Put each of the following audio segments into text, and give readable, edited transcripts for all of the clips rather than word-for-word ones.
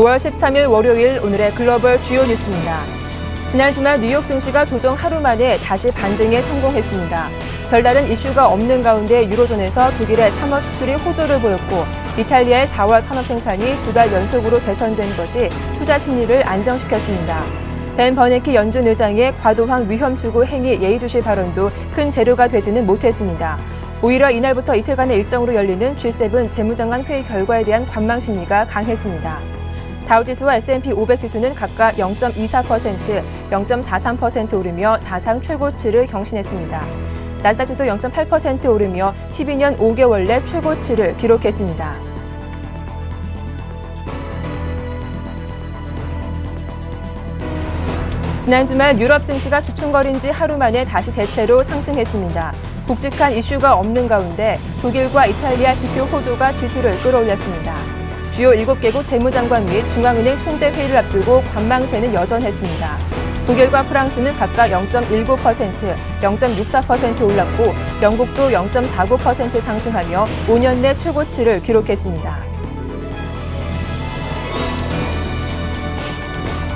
5월 13일 월요일 오늘의 글로벌 주요 뉴스입니다. 지난 주말 뉴욕 증시가 조정 하루 만에 다시 반등에 성공했습니다. 별다른 이슈가 없는 가운데 유로존에서 독일의 3월 수출이 호조를 보였고 이탈리아의 4월 산업 생산이 2달 연속으로 개선된 것이 투자 심리를 안정시켰습니다. 벤 버냉키 연준 의장의 과도한 위험 추구 행위 예의주시 발언도 큰 재료가 되지는 못했습니다. 오히려 이날부터 이틀간의 일정으로 열리는 G7 재무장관 회의 결과에 대한 관망 심리가 강했습니다. 다우지수와 S&P 500 지수는 각각 0.24%, 0.43% 오르며 사상 최고치를 경신했습니다. 나스닥지수 0.8% 오르며 12년 5개월 내 최고치를 기록했습니다. 지난 주말 유럽 증시가 주춤거린 지 하루 만에 다시 대체로 상승했습니다. 굵직한 이슈가 없는 가운데 독일과 이탈리아 지표 호조가 지수를 끌어올렸습니다. 주요 7개국 재무장관 및 중앙은행 총재 회의를 앞두고 관망세는 여전했습니다. 독일과 프랑스는 각각 0.19%, 0.64% 올랐고 영국도 0.49% 상승하며 5년 내 최고치를 기록했습니다.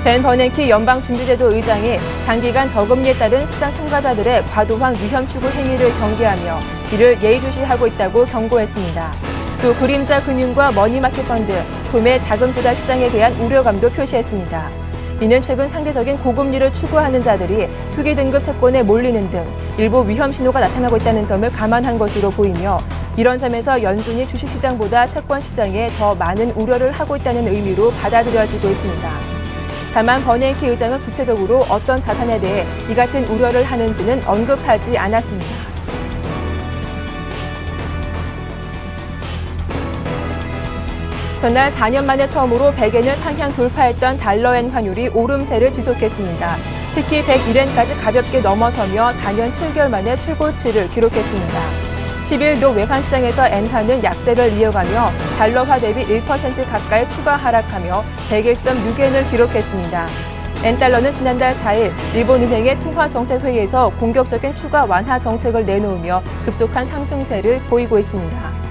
벤 버냉키 연방준비제도 의장이 장기간 저금리에 따른 시장 참가자들의 과도한 위험 추구 행위를 경계하며 이를 예의주시하고 있다고 경고했습니다. 또 그림자 금융과 머니마켓 펀드, 도매 자금 투자 시장에 대한 우려감도 표시했습니다. 이는 최근 상대적인 고금리를 추구하는 자들이 투기 등급 채권에 몰리는 등 일부 위험 신호가 나타나고 있다는 점을 감안한 것으로 보이며 이런 점에서 연준이 주식시장보다 채권 시장에 더 많은 우려를 하고 있다는 의미로 받아들여지고 있습니다. 다만 버냉키 의장은 구체적으로 어떤 자산에 대해 이 같은 우려를 하는지는 언급하지 않았습니다. 전날 4년 만에 처음으로 100엔을 상향 돌파했던 달러엔 환율이 오름세를 지속했습니다. 특히 101엔까지 가볍게 넘어서며 4년 7개월 만에 최고치를 기록했습니다. 10일도 외환시장에서 엔화는 약세를 이어가며 달러화 대비 1% 가까이 추가 하락하며 101.6엔을 기록했습니다. 엔달러는 지난달 4일 일본은행의 통화정책회의에서 공격적인 추가 완화 정책을 내놓으며 급속한 상승세를 보이고 있습니다.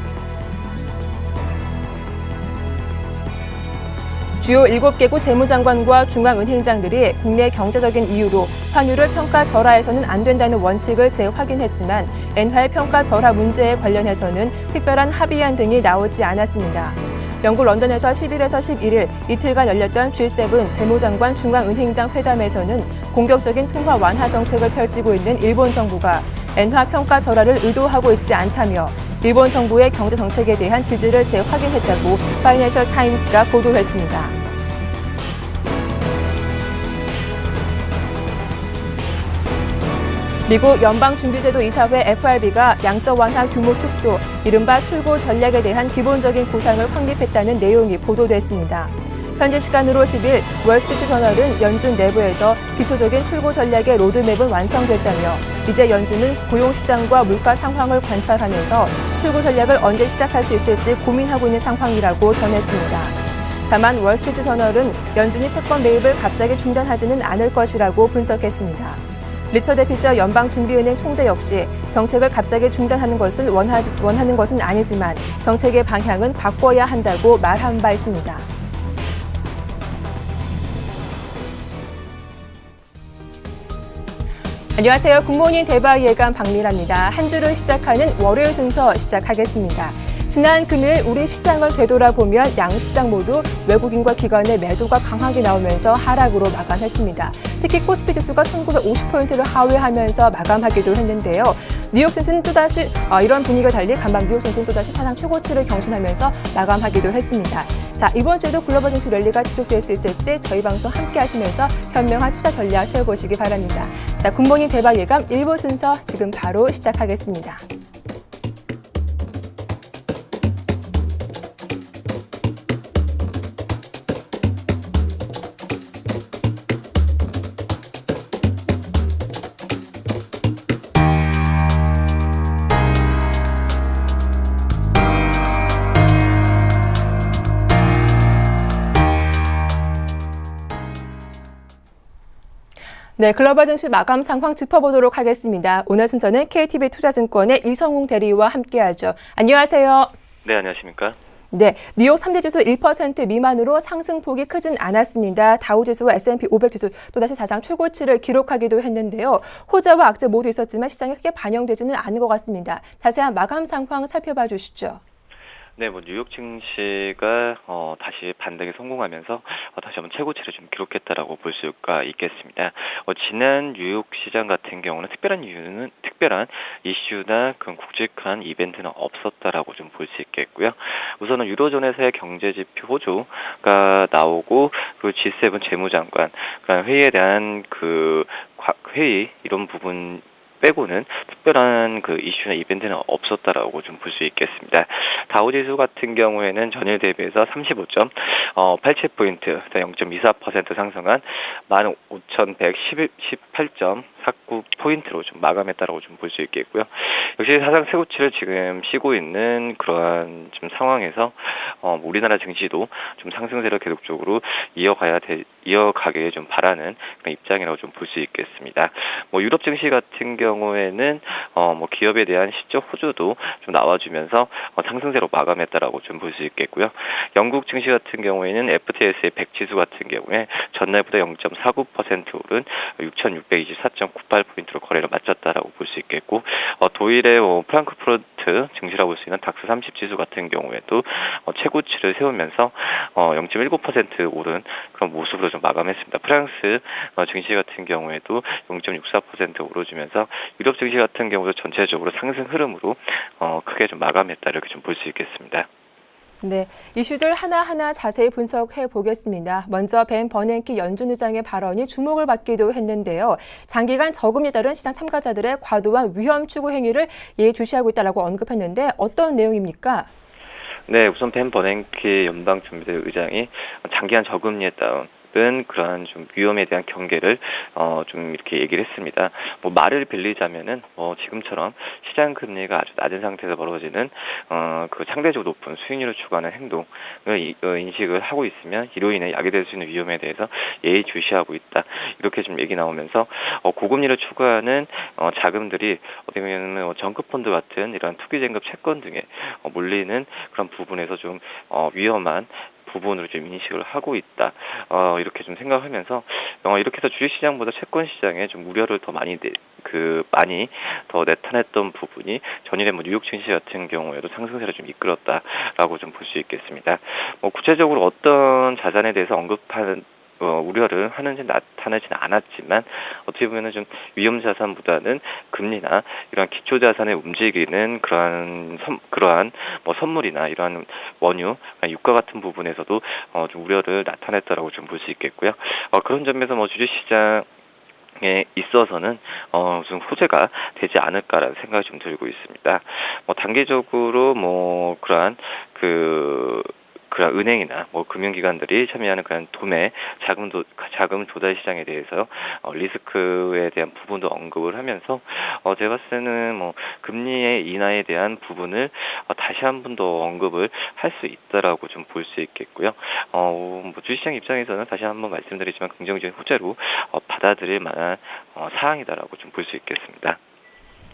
주요 7개국 재무장관과 중앙은행장들이 국내 경제적인 이유로 환율을 평가절하해서는 안 된다는 원칙을 재확인했지만 엔화의 평가절하 문제에 관련해서는 특별한 합의안 등이 나오지 않았습니다. 영국 런던에서 10일에서 11일 이틀간 열렸던 G7 재무장관 중앙은행장 회담에서는 공격적인 통화 완화 정책을 펼치고 있는 일본 정부가 엔화 평가절하를 의도하고 있지 않다며 일본 정부의 경제 정책에 대한 지지를 재확인했다고 파이낸셜 타임스가 보도했습니다. 미국 연방준비제도 이사회 FRB가 양적 완화 규모 축소, 이른바 출구 전략에 대한 기본적인 구상을 확립했다는 내용이 보도됐습니다. 현지 시간으로 10일 월스트리트저널은 연준 내부에서 기초적인 출구 전략의 로드맵은 완성됐다며 이제 연준은 고용시장과 물가 상황을 관찰하면서 출구 전략을 언제 시작할 수 있을지 고민하고 있는 상황이라고 전했습니다. 다만 월스트리트저널은 연준이 채권 매입을 갑자기 중단하지는 않을 것이라고 분석했습니다. 리처드 피셔 연방준비은행 총재 역시 정책을 갑자기 중단하는 것을 원하는 것은 아니지만 정책의 방향은 바꿔야 한다고 말한 바 있습니다. 안녕하세요. 굿모닝 대박 예감 박미라입니다. 한 주를 시작하는 월요일 순서 시작하겠습니다. 지난 금일 우리 시장을 되돌아보면 양시장 모두 외국인과 기관의 매도가 강하게 나오면서 하락으로 마감했습니다. 특히 코스피 지수가 1950포인트를 하회하면서 마감하기도 했는데요. 뉴욕 증시는 또다시 이런 분위기가 달리 간밤 뉴욕 증시는 또다시 사상 최고치를 경신하면서 마감하기도 했습니다. 자, 이번 주에도 글로벌 증시 랠리가 지속될 수 있을지 저희 방송 함께 하시면서 현명한 투자 전략 세워보시기 바랍니다. 자, 굿모닝 대박 예감 1부 순서 지금 바로 시작하겠습니다. 네, 글로벌 증시 마감 상황 짚어보도록 하겠습니다. 오늘 순서는 KTB 투자증권의 이성웅 대리와 함께하죠. 안녕하세요. 네, 안녕하십니까? 네, 뉴욕 3대 지수 1% 미만으로 상승폭이 크진 않았습니다. 다우지수와 S&P 500 지수 또다시 사상 최고치를 기록하기도 했는데요. 호재와 악재 모두 있었지만 시장에 크게 반영되지는 않은 것 같습니다. 자세한 마감 상황 살펴봐 주시죠. 네, 뉴욕 증시가 다시 반등에 성공하면서 다시 한번 최고치를 좀 기록했다라고 볼 수가 있겠습니다. 지난 뉴욕 시장 같은 경우는 특별한 이슈나 그런 굵직한 이벤트는 없었다라고 좀 볼 수 있겠고요. 우선은 유로존에서의 경제 지표 호조가 나오고 그 G7 재무장관 그런 회의에 대한 그 회의 이런 부분 빼고는 특별한 그 이슈나 이벤트는 없었다라고 좀 볼 수 있겠습니다. 다우지수 같은 경우에는 전일 대비해서 35.87포인트, 0.24% 상승한 15,118.49포인트로 좀 마감했다라고 좀 볼 수 있겠고요. 역시 사상 최고치를 지금 쉬고 있는 그러한 좀 상황에서 우리나라 증시도 좀 상승세를 계속적으로 이어가게 좀 바라는 그런 입장이라고 좀 볼 수 있겠습니다. 유럽 증시 같은 경우에는 기업에 대한 시적 호조도 좀 나와주면서 상승세로 마감했다라고 좀 볼 수 있겠고요. 영국 증시 같은 경우에는 FTSE 100 지수 같은 경우에 전날보다 0.49% 오른 6,624.98포인트로 거래를 마쳤다라고 볼 수 있겠고, 도일의 프랑크푸르트 증시라고 볼 수 있는 닥스 30 지수 같은 경우에도 최고치를 세우면서 0.19% 오른 그런 모습으로 좀 마감했습니다. 프랑스 증시 같은 경우에도 0.64% 오르주면서 유럽 증시 같은 경우도 전체적으로 상승 흐름으로 크게 좀 마감했다 이렇게 좀 볼 수 있겠습니다. 네, 이슈들 하나하나 자세히 분석해 보겠습니다. 먼저 벤 버냉키 연준 의장의 발언이 주목을 받기도 했는데요. 장기간 저금리에 따른 시장 참가자들의 과도한 위험 추구 행위를 예의주시하고 있다고 언급했는데 어떤 내용입니까? 네, 우선 벤 버냉키 연방준비제 의장이 장기간 저금리에 따른 그러한 좀 위험에 대한 경계를 좀 이렇게 얘기를 했습니다. 말을 빌리자면은 지금처럼 시장 금리가 아주 낮은 상태에서 벌어지는 그 상대적으로 높은 수익률을 추구하는 행동을 인식을 하고 있으면 이로 인해 야기될 수 있는 위험에 대해서 예의주시하고 있다. 이렇게 좀 얘기 나오면서 고금리를 추구하는 자금들이 어떻게 보면 정크펀드 같은 이런 투기잔금 채권 등에 몰리는 그런 부분에서 좀 위험한 부분으로 좀 인식을 하고 있다. 이렇게 좀 생각하면서 이렇게 해서 주식시장보다 채권시장에 좀 우려를 더 많이 더 나타냈던 부분이 전일의 뉴욕 증시 같은 경우에도 상승세를 좀 이끌었다라고 좀 볼 수 있겠습니다. 구체적으로 어떤 자산에 대해서 언급하는 우려를 하는지 나타나지는 않았지만 어떻게 보면은 좀 위험 자산보다는 금리나 이러한 기초 자산에 움직이는 그러한 선물이나 이러한 원유, 유가 같은 부분에서도 좀 우려를 나타냈다라고 좀 볼 수 있겠고요. 그런 점에서 주식시장 에 있어서는 좀 호재가 되지 않을까라는 생각이 좀 들고 있습니다. 단기적으로 그러한 그런 은행이나 금융기관들이 참여하는 그런 도매 자금 조달 시장에 대해서 리스크에 대한 부분도 언급을 하면서 제가 봤을 때는 금리의 인하에 대한 부분을 다시 한 번 더 언급을 할 수 있다라고 좀 볼 수 있겠고요. 주식시장 입장에서는 다시 한 번 말씀드리지만 긍정적인 호재로 받아들일 만한 사항이다라고 좀 볼 수 있겠습니다.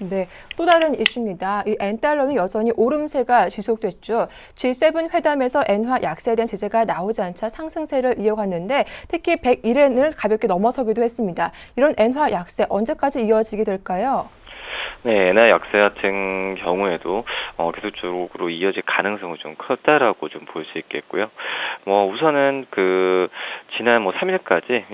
네, 또 다른 이슈입니다. 이 엔달러는 여전히 오름세가 지속됐죠. G7 회담에서 엔화 약세에 대한 제재가 나오지 않자 상승세를 이어갔는데 특히 101엔을 가볍게 넘어서기도 했습니다. 이런 엔화 약세 언제까지 이어지게 될까요? 네, 엔화 약세 같은 경우에도 계속적으로 이어질 가능성은 좀 크다라고 좀 볼 수 있겠고요. 우선은 지난 3일까지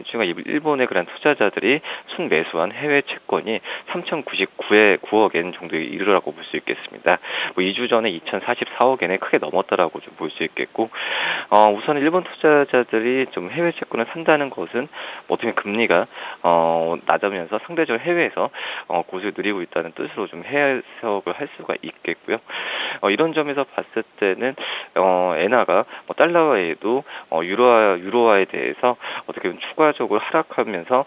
일본의 그런 투자자들이 순매수한 해외 채권이 3,099억 엔 정도에 이르라고 볼 수 있겠습니다. 2주 전에 2,044억 엔에 크게 넘었다라고 좀 볼 수 있겠고, 우선 일본 투자자들이 좀 해외 채권을 산다는 것은 어떻게 금리가 낮으면서 상대적으로 해외에서 고수를 누리고 있다는 뜻으로 좀 해석을 할 수가 있겠고요. 이런 점에서 봤을 때는 엔화가 달러화에도 유로화에 대해서 어떻게 보면 추가적으로 하락하면서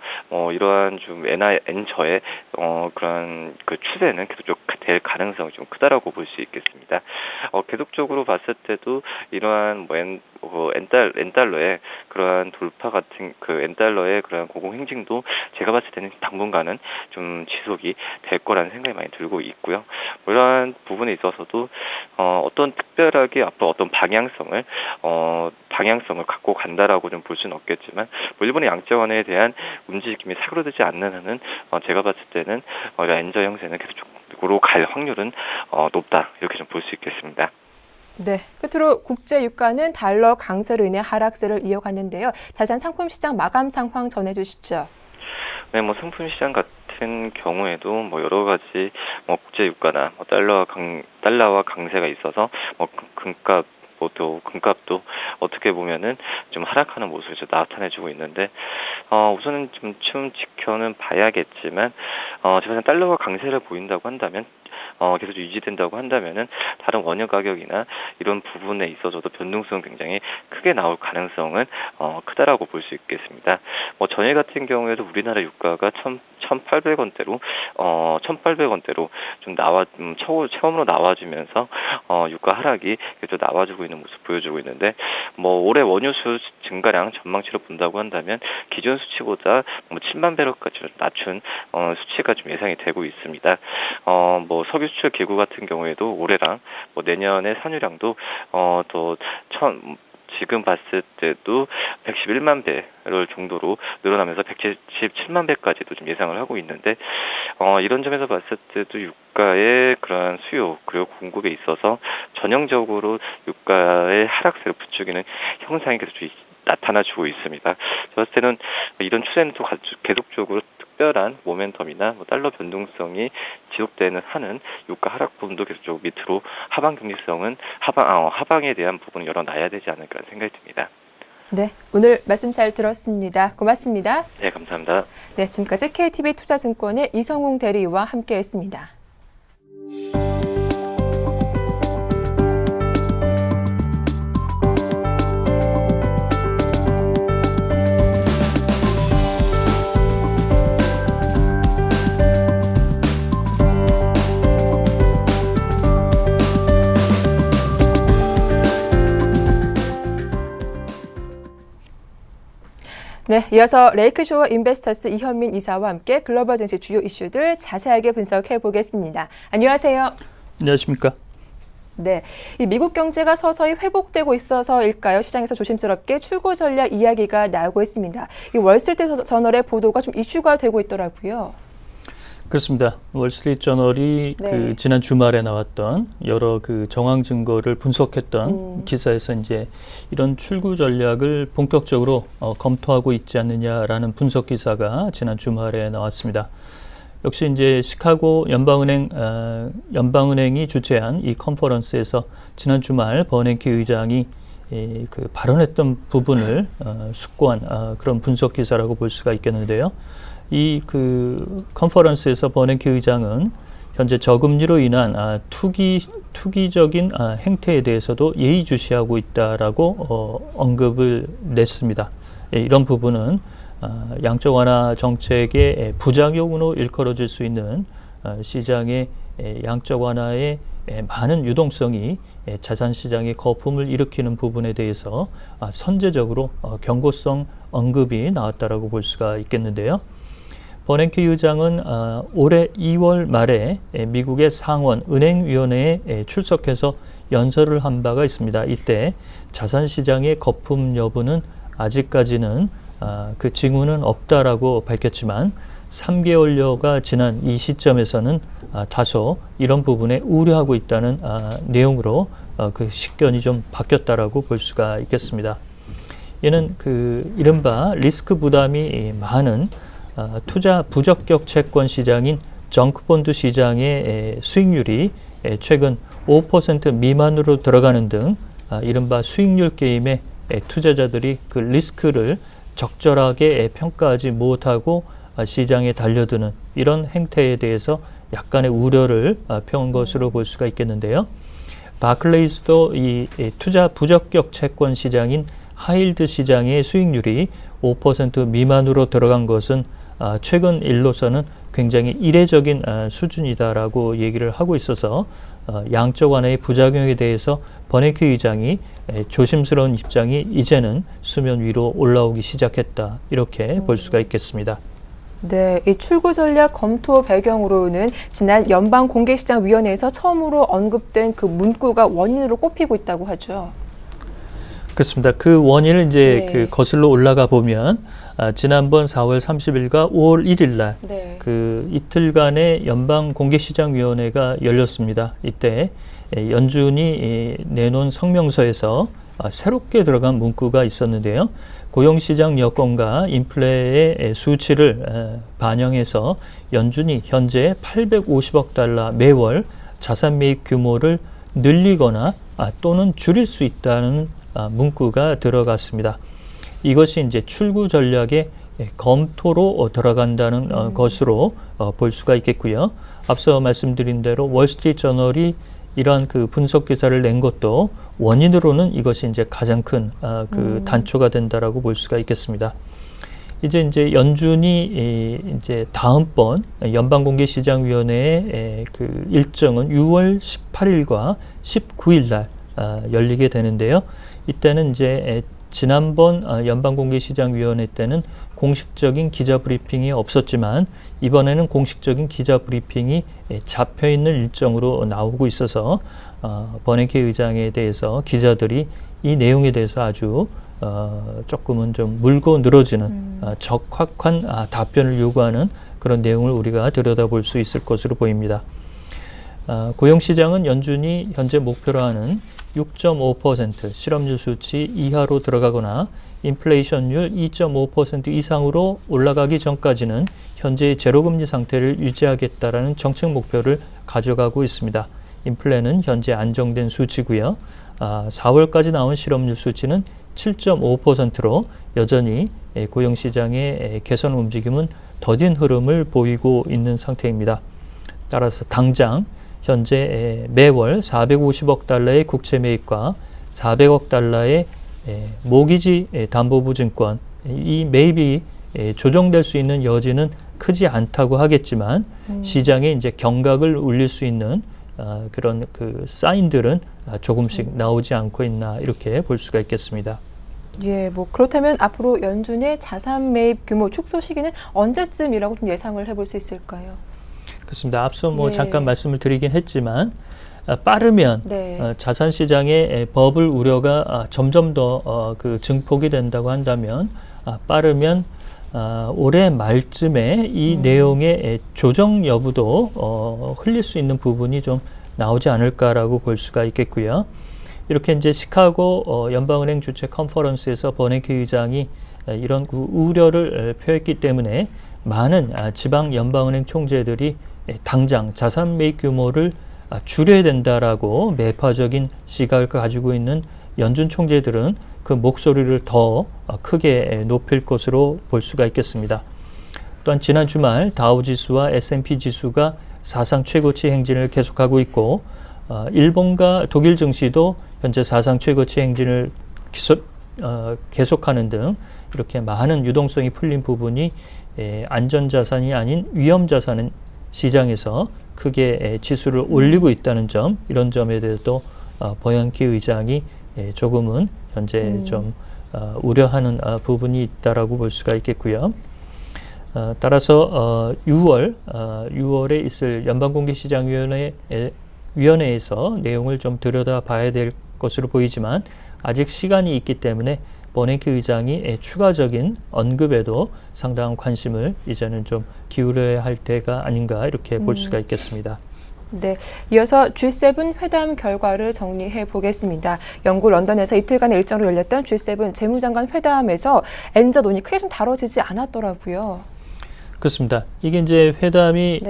이러한 좀 엔저의 그런 추세는 계속 될 가능성이 좀 크다라고 볼 수 있겠습니다. 계속적으로 봤을 때도 이러한 엔달러의 그러한 돌파 같은 엔달러의 그러한 고공행진도 제가 봤을 때는 당분간은 좀 지속이 될 거라는 생각이 많이 들고 있고요. 이러한 부분에 있어서도 어떤 특별하게 앞으로 어떤 방향성을 갖고 간다라고 좀 볼 수는 없겠지만 일본의 양적 완화에 대한 움직임이 사그러들지 않는 한은 제가 봤을 때는 엔저 형세는 계속적으로 갈 확률은 높다 이렇게 좀 볼 수 있겠습니다. 네, 끝으로 국제 유가는 달러 강세로 인해 하락세를 이어갔는데요. 자세한 상품 시장 마감 상황 전해주시죠. 네, 상품 시장 같은 경우에도 여러 가지 국제 유가나 달러와 강세가 있어서 금값도 어떻게 보면은 좀 하락하는 모습이 좀 나타내주고 있는데 우선은 좀 지켜는 봐야겠지만 제가 달러가 강세를 보인다고 한다면 계속 유지된다고 한다면은 다른 원유 가격이나 이런 부분에 있어서도 변동성은 굉장히 크게 나올 가능성은 크다라고 볼 수 있겠습니다. 전일 같은 경우에도 우리나라 유가가 1,800원대로 좀 처음으로 나와주면서 유가 하락이 계속 나와주고 있는 모습 보여주고 있는데 올해 원유 수 증가량 전망치로 본다고 한다면 기존 수치보다 7만 배럴까지 낮춘 수치가 좀 예상이 되고 있습니다. 석유 수출 기구 같은 경우에도 올해랑 내년의 산유량도 지금 봤을 때도 111만 배럴 정도로 늘어나면서 177만 배까지도 좀 예상을 하고 있는데 이런 점에서 봤을 때도 유가의 그러한 수요 그리고 공급에 있어서 전형적으로 유가의 하락세를 부추기는 형상이 계속 나타나주고 있습니다. 저 봤을 때는 이런 추세는 또 계속적으로 특별한 모멘텀이나 달러 변동성이 지속되는 한은 유가 하락 부분도 계속 밑으로 하방 경직성은 하방에 대한 부분을 열어놔야 되지 않을까 생각이 듭니다. 네, 오늘 말씀 잘 들었습니다. 고맙습니다. 네, 감사합니다. 네, 지금까지 KTB 투자증권의 이성웅 대리와 함께했습니다. 네, 이어서 레이크쇼어 인베스터스 이현민 이사와 함께 글로벌 증시 주요 이슈들 자세하게 분석해 보겠습니다. 안녕하세요. 안녕하십니까. 네, 이 미국 경제가 서서히 회복되고 있어서일까요? 시장에서 조심스럽게 출구 전략 이야기가 나오고 있습니다. 이 월스트리트 저널의 보도가 좀 이슈가 되고 있더라고요. 그렇습니다. 월스트리트 저널이 네. 지난 주말에 나왔던 여러 정황 증거를 분석했던 기사에서 이제 이런 출구 전략을 본격적으로 검토하고 있지 않느냐라는 분석 기사가 지난 주말에 나왔습니다. 역시 이제 시카고 연방은행이 주최한 이 컨퍼런스에서 지난 주말 버냉키 의장이 발언했던 부분을 숙고한 그런 분석 기사라고 볼 수가 있겠는데요. 이 컨퍼런스에서 버냉키 의장은 현재 저금리로 인한 투기적인 행태에 대해서도 예의주시하고 있다라고 언급을 냈습니다. 이런 부분은 양적 완화 정책의 부작용으로 일컬어질 수 있는 시장의 양적 완화의 많은 유동성이 자산 시장의 거품을 일으키는 부분에 대해서 선제적으로 경고성 언급이 나왔다라고 볼 수가 있겠는데요. 버냉키 의장은 올해 2월 말에 미국의 상원 은행위원회에 출석해서 연설을 한 바가 있습니다. 이때 자산시장의 거품 여부는 아직까지는 그 징후는 없다라고 밝혔지만 3개월여가 지난 이 시점에서는 다소 이런 부분에 우려하고 있다는 내용으로 그 식견이 좀 바뀌었다라고 볼 수가 있겠습니다. 이는 이른바 리스크 부담이 많은 투자 부적격 채권 시장인 정크본드 시장의 수익률이 최근 5% 미만으로 들어가는 등 이른바 수익률 게임에 투자자들이 그 리스크를 적절하게 평가하지 못하고 시장에 달려드는 이런 행태에 대해서 약간의 우려를 펴온 것으로 볼 수가 있겠는데요. 바클레이스도 이 투자 부적격 채권 시장인 하이힐드 시장의 수익률이 5% 미만으로 들어간 것은 최근 일로서는 굉장히 이례적인 수준이다라고 얘기를 하고 있어서 양적 완화의 부작용에 대해서 버냉키 의장이 조심스러운 입장이 이제는 수면 위로 올라오기 시작했다. 이렇게 볼 수가 있겠습니다. 네, 이 출구 전략 검토 배경으로는 지난 연방공개시장위원회에서 처음으로 언급된 그 문구가 원인으로 꼽히고 있다고 하죠. 그렇습니다. 그 원인을 이제 네. 그 거슬러 올라가 보면 지난번 4월 30일과 5월 1일 날 그 이틀간의 연방공개시장위원회가 열렸습니다. 이때 연준이 내놓은 성명서에서 새롭게 들어간 문구가 있었는데요. 고용시장 여건과 인플레의 수치를 반영해서 연준이 현재 850억 달러 매월 자산 매입 규모를 늘리거나 또는 줄일 수 있다는 문구가 들어갔습니다. 이것이 이제 출구 전략의 검토로 들어간다는 것으로 볼 수가 있겠고요. 앞서 말씀드린 대로 월스트리트저널이 이러한 그 분석 기사를 낸 것도 원인으로는 이것이 이제 가장 큰 그 단초가 된다라고 볼 수가 있겠습니다. 이제 연준이 이제 다음번 연방공개시장위원회의 그 일정은 6월 18일과 19일 날 열리게 되는데요. 이때는 이제 지난번 연방공개시장위원회 때는 공식적인 기자 브리핑이 없었지만 이번에는 공식적인 기자 브리핑이 잡혀 있는 일정으로 나오고 있어서 버냉키 의장에 대해서 기자들이 이 내용에 대해서 아주 조금은 좀 물고 늘어지는 적확한 답변을 요구하는 그런 내용을 우리가 들여다볼 수 있을 것으로 보입니다. 고용시장은 연준이 현재 목표로 하는 6.5% 실업률 수치 이하로 들어가거나 인플레이션율 2.5% 이상으로 올라가기 전까지는 현재의 제로금리 상태를 유지하겠다라는 정책 목표를 가져가고 있습니다. 인플레는 현재 안정된 수치고요. 4월까지 나온 실업률 수치는 7.5%로 여전히 고용시장의 개선 움직임은 더딘 흐름을 보이고 있는 상태입니다. 따라서 당장 현재 매월 450억 달러의 국채 매입과 400억 달러의 모기지 담보부 증권 이 매입이 조정될 수 있는 여지는 크지 않다고 하겠지만 시장에 이제 경각을 울릴 수 있는 그런 그 사인들은 조금씩 나오지 않고 있나 이렇게 볼 수가 있겠습니다. 예, 뭐 그렇다면 앞으로 연준의 자산 매입 규모 축소 시기는 언제쯤이라고 좀 예상을 해볼 수 있을까요? 그렇습니다. 앞서 뭐 네. 잠깐 말씀을 드리긴 했지만 빠르면 자산 시장의 버블 우려가 점점 더 그 증폭이 된다고 한다면 빠르면 올해 말쯤에 이 내용의 조정 여부도 흘릴 수 있는 부분이 좀 나오지 않을까라고 볼 수가 있겠고요. 이렇게 이제 시카고 연방은행 주최 컨퍼런스에서 버냉키 의장이 이런 우려를 표했기 때문에 많은 지방 연방은행 총재들이 당장 자산 매입 규모를 줄여야 된다라고 매파적인 시각을 가지고 있는 연준 총재들은 그 목소리를 더 크게 높일 것으로 볼 수가 있겠습니다. 또한 지난 주말 다우지수와 S&P 지수가 사상 최고치 행진을 계속하고 있고 일본과 독일 증시도 현재 사상 최고치 행진을 계속하는 등 이렇게 많은 유동성이 풀린 부분이 안전자산이 아닌 위험자산 시장에서 크게 지수를 올리고 있다는 점, 이런 점에 대해서도 버냉키 의장이 조금은 현재 좀 우려하는 부분이 있다라고 볼 수가 있겠고요. 따라서 6월에 있을 연방공개시장위원회에서 내용을 좀 들여다봐야 될 것으로 보이지만 아직 시간이 있기 때문에 버냉키 의장이 추가적인 언급에도 상당한 관심을 이제는 좀 기울여야 할 때가 아닌가 이렇게 볼 수가 있겠습니다. 네, 이어서 G7 회담 결과를 정리해 보겠습니다. 영국 런던에서 이틀간의 일정으로 열렸던 G7 재무장관 회담에서 엔저 논의 크게 좀 다뤄지지 않았더라고요. 그렇습니다. 이게 이제 회담이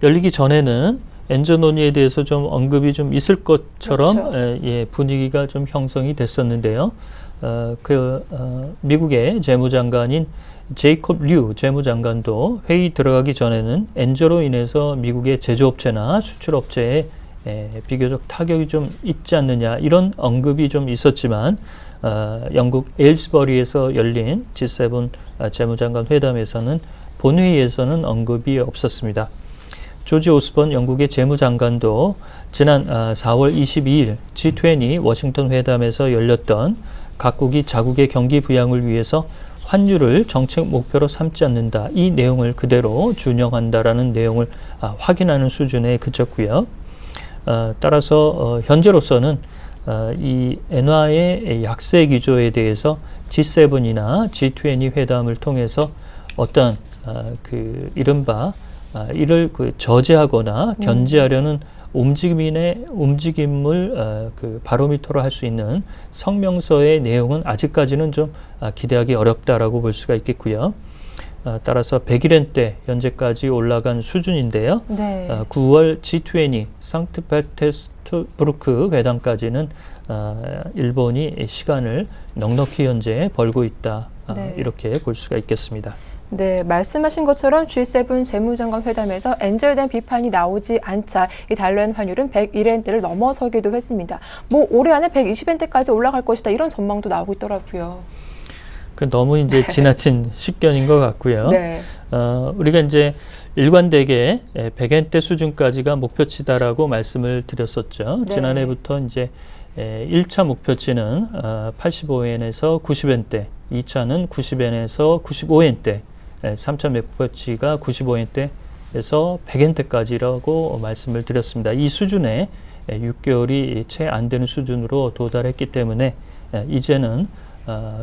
열리기 전에는 엔저 논의에 대해서 좀 언급이 좀 있을 것처럼 분위기가 좀 형성이 됐었는데요. 미국의 재무장관인 제이콥 류 재무장관도 회의 들어가기 전에는 엔저로 인해서 미국의 제조업체나 수출업체에 비교적 타격이 좀 있지 않느냐 이런 언급이 좀 있었지만 영국 에일스버리에서 열린 G7 재무장관 회담에서는 본회의에서는 언급이 없었습니다. 조지 오스본 영국의 재무장관도 지난 4월 22일 G20 워싱턴 회담에서 열렸던 각국이 자국의 경기 부양을 위해서 환율을 정책 목표로 삼지 않는다. 이 내용을 그대로 준용한다라는 내용을 확인하는 수준에 그쳤고요. 따라서 현재로서는 이 엔화의 약세 기조에 대해서 G7이나 G20 회담을 통해서 어떤 이른바 이를 저지하거나 견제하려는 움직임을 바로미터로 할 수 있는 성명서의 내용은 아직까지는 좀 기대하기 어렵다라고 볼 수가 있겠고요. 따라서 100일엔 때 현재까지 올라간 수준인데요. 네. 9월 G20 상트페테르부르크 회담까지는 일본이 시간을 넉넉히 현재 벌고 있다. 네. 이렇게 볼 수가 있겠습니다. 네, 말씀하신 것처럼 G7 재무장관 회담에서 엔저에 대한 비판이 나오지 않자 이 달러엔 환율은 101엔대를 넘어서기도 했습니다. 올해 안에 120엔대까지 올라갈 것이다 이런 전망도 나오고 있더라고요. 너무 이제 지나친 식견인 것 같고요. 네. 우리가 이제 일관되게 100엔대 수준까지가 목표치다라고 말씀을 드렸었죠. 네. 지난해부터 이제 1차 목표치는 85엔에서 90엔대, 2차는 90엔에서 95엔대, 3차 목표치가 95엔대에서 100엔대까지라고 말씀을 드렸습니다. 이 수준에 6개월이 채 안 되는 수준으로 도달했기 때문에 이제는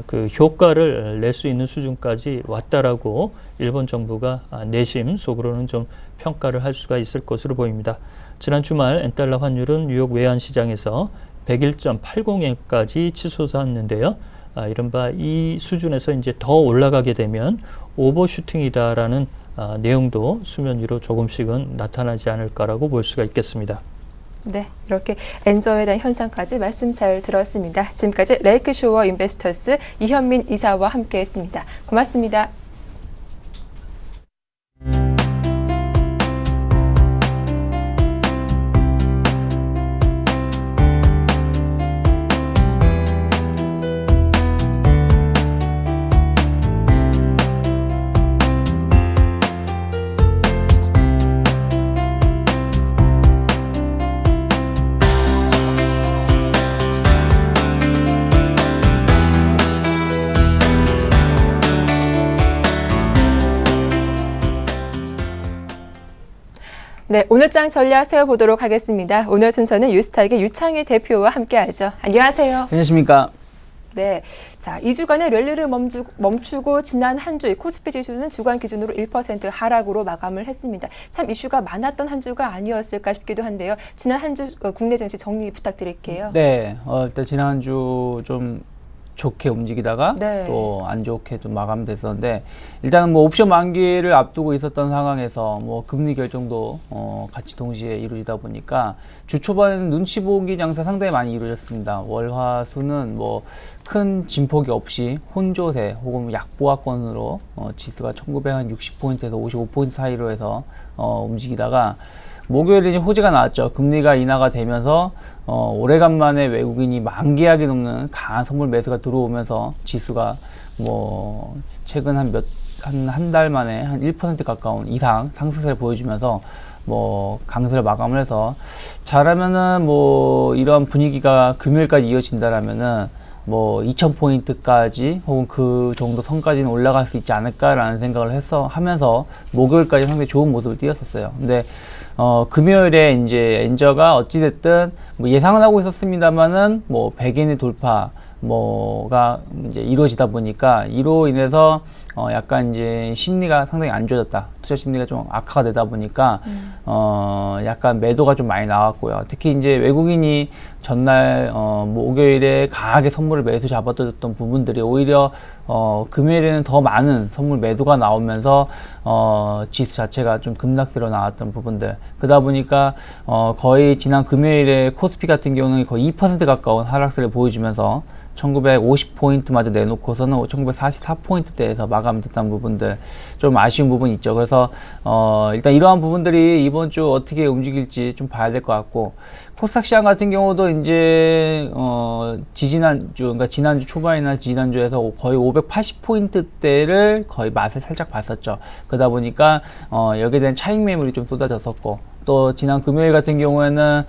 그 효과를 낼 수 있는 수준까지 왔다라고 일본 정부가 내심 속으로는 좀 평가를 할 수가 있을 것으로 보입니다. 지난 주말 엔달러 환율은 뉴욕 외환시장에서 101.80엔까지 치솟았는데요. 이른바 이 수준에서 이제 더 올라가게 되면 오버슈팅이다라는 내용도 수면 위로 조금씩은 나타나지 않을까라고 볼 수가 있겠습니다. 네, 이렇게 엔저에 대한 현상까지 말씀 잘 들었습니다. 지금까지 레이크쇼어 인베스터스 이현민 이사와 함께했습니다. 고맙습니다. 네, 오늘 장 전략 세워보도록 하겠습니다. 오늘 순서는 유스탁의 유창희 대표와 함께하죠. 안녕하세요. 안녕하십니까. 네, 자 2주간의 랠리를 멈추고 지난 한 주 코스피 지수는 주간 기준으로 1% 하락으로 마감을 했습니다. 참 이슈가 많았던 한 주가 아니었을까 싶기도 한데요. 지난 한 주 국내 증시 정리 부탁드릴게요. 네, 일단 지난 한 주 좀 좋게 움직이다가 네. 또 안 좋게 좀 마감됐었는데, 일단은 뭐 옵션 만기를 앞두고 있었던 상황에서 뭐 금리 결정도 같이 동시에 이루어지다 보니까 주 초반에는 눈치 보기 장사 상당히 많이 이루어졌습니다. 월화수는 뭐 큰 진폭이 없이 혼조세 혹은 약보합권으로 지수가 1960포인트에서 55포인트 사이로 해서 움직이다가 목요일에 이제 호재가 나왔죠. 금리가 인하가 되면서 오래간만에 외국인이 만기하게 넘는 강한 선물 매수가 들어오면서 지수가 뭐 최근 한 달 만에 한 1% 가까운 이상 상승세를 보여주면서 뭐 강세를 마감을 해서, 잘하면은 뭐 이런 분위기가 금요일까지 이어진다라면은 뭐 2000포인트까지 혹은 그 정도 선까지는 올라갈 수 있지 않을까라는 생각을 하면서 목요일까지 상당히 좋은 모습을 띄었었어요. 근데 금요일에 이제 엔저가 어찌됐든 뭐 예상은 하고 있었습니다만은 뭐 100엔의 돌파 뭐가 이제 이루어지다 보니까 이로 인해서 약간 이제 심리가 상당히 안 좋아졌다. 투자 심리가 좀 악화가 되다 보니까 약간 매도가 좀 많이 나왔고요. 특히 이제 외국인이 전날 목요일에 강하게 선물을 매수 잡아줬던 부분들이 오히려 금요일에는 더 많은 선물 매도가 나오면서 지수 자체가 좀 급락세로 나왔던 부분들, 그러다 보니까 거의 지난 금요일에 코스피 같은 경우는 거의 2% 가까운 하락세를 보여주면서 1950포인트마저 내놓고서는 1944포인트대에서 마감 마감됐다는 부분들 좀 아쉬운 부분이 있죠. 그래서 일단 이러한 부분들이 이번 주 어떻게 움직일지 좀 봐야 될 것 같고, 코스닥 시장 같은 경우도 이제 지지난주, 그러니까 지난주 초반이나 지난주에서 거의 580포인트대를 거의 맛을 살짝 봤었죠. 그러다 보니까 여기에 대한 차익 매물이 좀 쏟아졌었고, 또 지난 금요일 같은 경우에는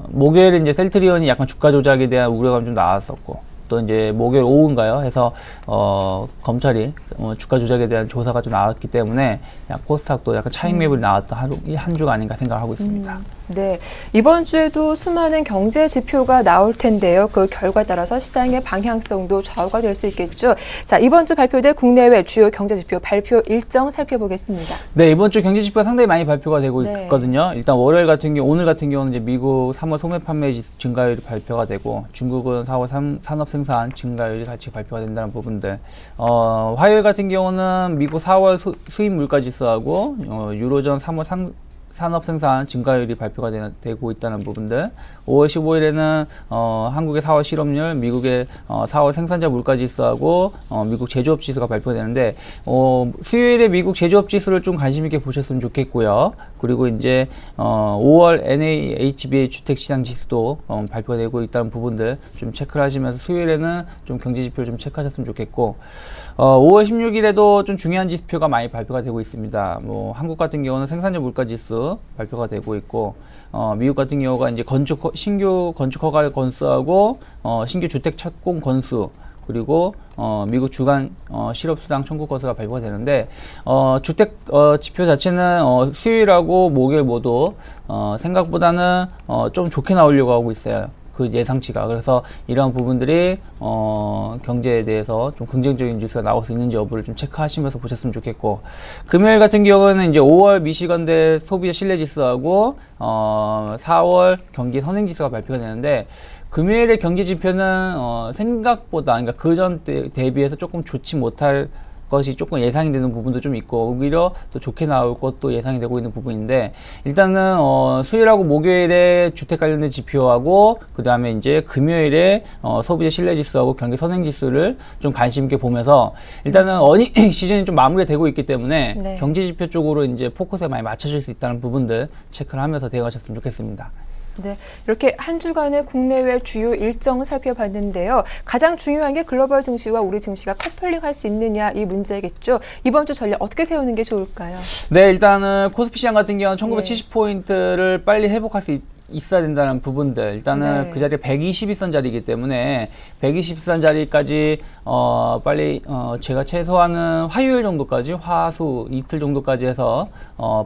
목요일에 이제 셀트리온이 약간 주가 조작에 대한 우려감 좀 나왔었고, 또 이제 목요일 오후인가요? 해서 검찰이 주가 조작에 대한 조사가 좀 나왔기 때문에 코스닥도 약간 차익 매물이 나왔던 한 주가 아닌가 생각하고 있습니다. 네, 이번 주에도 수많은 경제 지표가 나올 텐데요. 그 결과에 따라서 시장의 방향성도 좌우가 될 수 있겠죠. 자, 이번 주 발표될 국내외 주요 경제 지표 발표 일정 살펴보겠습니다. 네, 이번 주 경제 지표가 상당히 많이 발표가 되고 네. 있거든요. 일단 월요일 같은 경우, 오늘 같은 경우는 이제 미국 3월 소매 판매 지수 증가율이 발표가 되고, 중국은 4월 산업 생산 증가율이 같이 발표가 된다는 부분들. 화요일 같은 경우는 미국 4월 수입 물가 지수하고 유로존 3월 산업 생산 증가율이 발표가 되고 있다는 부분들. 5월 15일에는 한국의 4월 실업률, 미국의 4월 생산자 물가 지수하고 미국 제조업 지수가 발표가 되는데, 수요일에 미국 제조업 지수를 좀 관심 있게 보셨으면 좋겠고요. 그리고 이제 5월 NAHBA 주택시장 지수도 발표가 되고 있다는 부분들 좀 체크를 하시면서 수요일에는 좀 경제 지표를 좀 체크하셨으면 좋겠고, 5월 16일에도 좀 중요한 지표가 많이 발표가 되고 있습니다. 뭐 한국 같은 경우는 생산자 물가 지수 발표가 되고 있고, 미국 같은 경우가 이제 신규 건축 허가 건수하고 신규 주택 착공 건수, 그리고 미국 주간 실업수당 청구 건수가 발표가 되는데, 주택 지표 자체는 수요일하고 목요일 모두 생각보다는 좀 좋게 나오려고 하고 있어요. 그 예상치가. 그래서 이러한 부분들이 경제에 대해서 좀 긍정적인 뉴스가 나올 수 있는지 여부를 좀 체크하시면서 보셨으면 좋겠고, 금요일 같은 경우는 이제 5월 미시건대 소비자 신뢰지수하고 4월 경기 선행지수가 발표가 되는데, 금요일의 경제 지표는 생각보다, 그러니까 그전 대비해서 조금 좋지 못할 것이 조금 예상이 되는 부분도 좀 있고, 오히려 또 좋게 나올 것도 예상이 되고 있는 부분인데, 일단은 수요일하고 목요일에 주택 관련된 지표하고, 그 다음에 이제 금요일에 소비자 신뢰지수하고 경기 선행지수를 좀 관심 있게 보면서, 일단은 어닝 시즌이 좀 마무리가 되고 있기 때문에 네. 경제 지표 쪽으로 이제 포커스에 많이 맞춰질 수 있다는 부분들 체크를 하면서 대응하셨으면 좋겠습니다. 네, 이렇게 한 주간의 국내외 주요 일정 살펴봤는데요. 가장 중요한 게 글로벌 증시와 우리 증시가 커플링할 수 있느냐 이 문제겠죠. 이번 주 전략 어떻게 세우는 게 좋을까요? 네, 일단은 코스피 시장 같은 경우는 1970포인트를 빨리 회복할 수 있어야 된다는 부분들. 일단은 네. 그 자리에 120일선 자리이기 때문에 120일선 자리까지 빨리 제가 최소한은 화요일 정도까지, 화수 이틀 정도까지 해서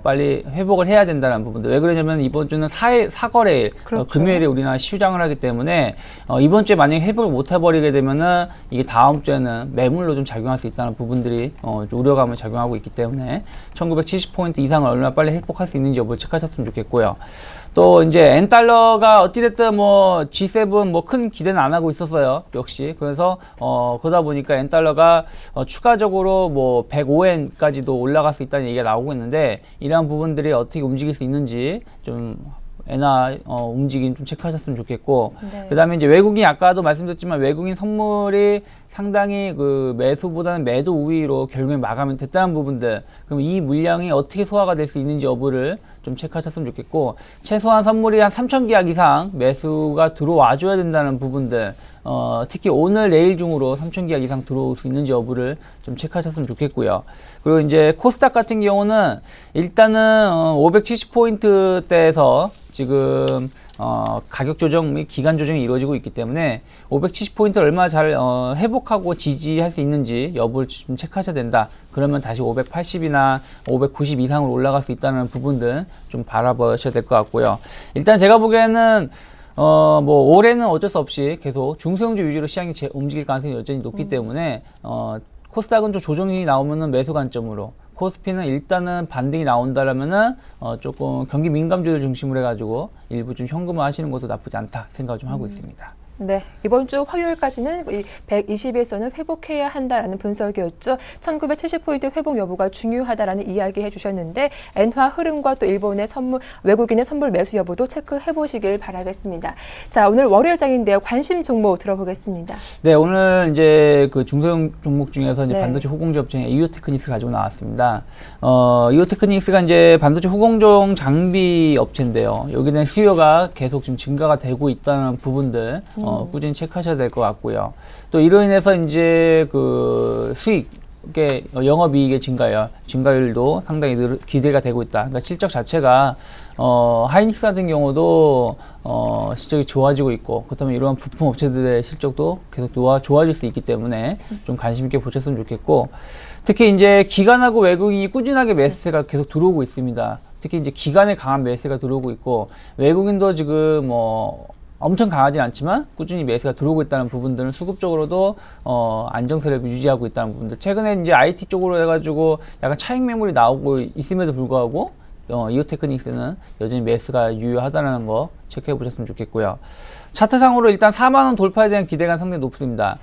빨리 회복을 해야 된다는 부분들. 왜 그러냐면 이번 주는 사거래일, 그렇죠. 금요일에 우리나라 시주장을 하기 때문에 이번 주에 만약에 회복을 못 해버리게 되면은 이게 다음 주에는 매물로 좀 작용할 수 있다는 부분들이 좀 우려감을 작용하고 있기 때문에 1970포인트 이상을 얼마나 빨리 회복할 수 있는지 여부를 체크하셨으면 좋겠고요. 또 이제 엔달러가 어찌됐든 뭐 G7 뭐 큰 기대는 안 하고 있었어요. 역시. 그래서 그러다 보니까 엔달러가 추가적으로 뭐 105엔까지도 올라갈 수 있다는 얘기가 나오고 있는데, 이러한 부분들이 어떻게 움직일 수 있는지 좀 엔화 움직임 좀 체크하셨으면 좋겠고, 네. 그 다음에 이제 외국인, 아까도 말씀드렸지만 외국인 선물이 상당히 그 매수보다는 매도 우위로 결국에 마감이 됐다는 부분들, 그럼 이 물량이 어떻게 소화가 될 수 있는지 여부를 좀 체크하셨으면 좋겠고, 최소한 선물이 한 3,000계약 이상 매수가 들어와 줘야 된다는 부분들, 특히 오늘 내일 중으로 3,000계약 이상 들어올 수 있는지 여부를 좀 체크하셨으면 좋겠고요. 그리고 이제 코스닥 같은 경우는 일단은 570포인트대에서 지금 가격 조정 및 기간 조정이 이루어지고 있기 때문에 570포인트를 얼마나 잘 회복하고 지지할 수 있는지 여부를 좀 체크하셔야 된다. 그러면 다시 580이나 590 이상으로 올라갈 수 있다는 부분들 좀 바라보셔야 될 것 같고요. 일단 제가 보기에는 뭐 올해는 어쩔 수 없이 계속 중소형주 위주로 시장이 움직일 가능성이 여전히 높기 때문에 코스닥은 좀 조정이 나오면은 매수 관점으로, 코스피는 일단은 반등이 나온다라면은 조금 경기 민감주를 중심으로 해가지고 일부 좀 현금화 하시는 것도 나쁘지 않다 생각을 좀 하고 있습니다. 네, 이번 주 화요일까지는 120에서는 회복해야 한다라는 분석이었죠. 1970포인트 회복 여부가 중요하다라는 이야기 해주셨는데 엔화 흐름과 또 일본의 외국인의 선물 매수 여부도 체크해 보시길 바라겠습니다. 자, 오늘 월요일장인데요. 관심 종목 들어보겠습니다. 네, 오늘 이제 그 중소형 종목 중에서 이제 네. 반도체 후공조 업체 이오테크닉스 가지고 나왔습니다. 이오테크닉스가 이제 반도체 후공정 장비 업체인데요. 여기는 수요가 계속 지금 증가가 되고 있다는 부분들 꾸준히 체크하셔야 될 것 같고요. 또 이로 인해서 이제 그 수익의 영업이익의 증가율도 상당히 기대가 되고 있다. 그러니까 실적 자체가 하이닉스 같은 경우도 실적이 좋아지고 있고, 그렇다면 이러한 부품 업체들의 실적도 계속 좋아질 수 있기 때문에 좀 관심 있게 보셨으면 좋겠고, 특히 이제 기관하고 외국인이 꾸준하게 매수세가 계속 들어오고 있습니다. 특히 이제 기관에 강한 매수세가 들어오고 있고, 외국인도 지금 엄청 강하진 않지만 꾸준히 매수가 들어오고 있다는 부분들은 수급적으로도 안정세를 유지하고 있다는 부분들. 최근에 이제 IT 쪽으로 해가지고 약간 차익 매물이 나오고 있음에도 불구하고 이오테크닉스는 여전히 매수가 유효하다는 거 체크해 보셨으면 좋겠고요. 차트상으로 일단 4만원 돌파에 대한 기대가 상당히 높습니다.